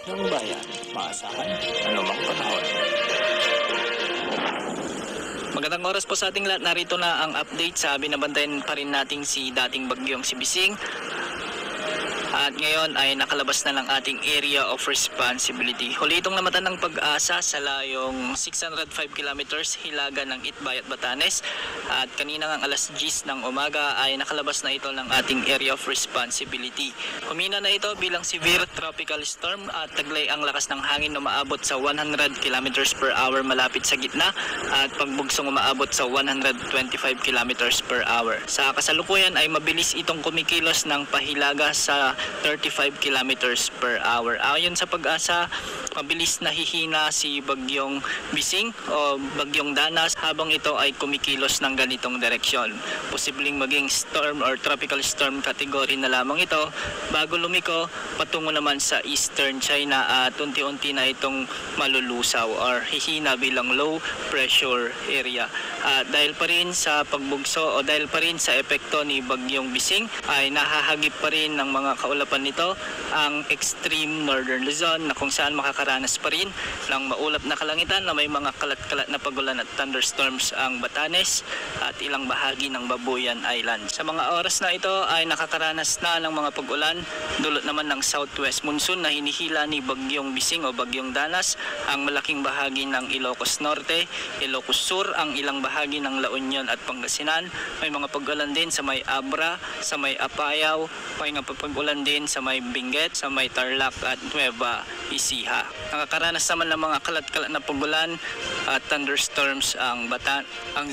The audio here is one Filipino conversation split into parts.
ng bayan. Maasahan anumang panahon. Magandang oras po sa ating lahat. Narito na ang update sa binabantayan pa rin nating si dating bagyong si Bising. At ngayon ay nakalabas na ng ating area of responsibility. Huli itong namatan ng Pag-asa sa layong 605 kilometers hilaga ng Itbay at Batanes. At kanina ng alas 10 ng umaga ay nakalabas na ito ng ating area of responsibility. Humina na ito bilang severe tropical storm at taglay ang lakas ng hangin na umaabot sa 100 kilometers per hour malapit sa gitna at pagbugsong umaabot sa 125 kilometers per hour. Sa kasalukuyan ay mabilis itong kumikilos ng pahilaga sa 35 kilometers per hour. Ayon sa Pag-asa, mabilis nahihina si Bagyong Bising o Bagyong Danas habang ito ay kumikilos ng ganitong direksyon. Posibleng maging storm or tropical storm category na lamang ito bago lumiko patungo naman sa Eastern China at unti-unti na itong malulusaw or hihina bilang low pressure area. Dahil pa rin sa pagbugso o dahil pa rin sa epekto ni Bagyong Bising ay nahahagip pa rin ng mga kaulapan nito ang extreme northern Luzon na kung saan makakaranas pa rin ng maulap na kalangitan na may mga kalat-kalat na pagulan at thunderstorms ang Batanes at ilang bahagi ng Babuyan Island. Sa mga oras na ito ay nakakaranas na ng mga pag-ulan dulot naman ng southwest monsoon na hinihila ni Bagyong Bising o Bagyong Danas ang malaking bahagi ng Ilocos Norte, Ilocos Sur, ang ilang bahagi ng La Union at Pangasinan. May mga pag-ulan din sa may Abra, sa may Apayao, may mga pag-ulan din sa may Benguet, sa may Tarlac at Nueva Ecija. Nakakaranas naman ng mga kalat-kalat na pagulan at thunderstorms ang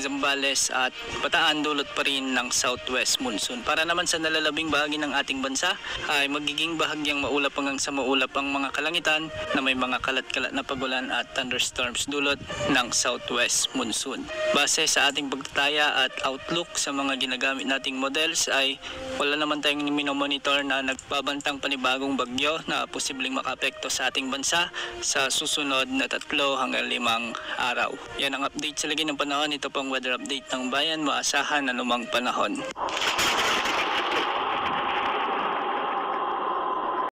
Zambales at Bataan dulot pa rin ng southwest monsoon. Para naman sa nalalabing bahagi ng ating bansa ay magiging bahagyang maulap hanggang sa maulap ang mga kalangitan na may mga kalat-kalat na pagulan at thunderstorms dulot ng southwest monsoon. Base sa ating pagtataya at outlook sa mga ginagamit nating models ay wala naman tayong minomonitor na nagbabantang panibagong bagyo na posibleng makaapekto sa ating bansa sa susunod na 3 hanggang 5 araw. Yan ang update sa lagi ng panahon. Ito pong weather update ng bayan. Maasahan anumang panahon.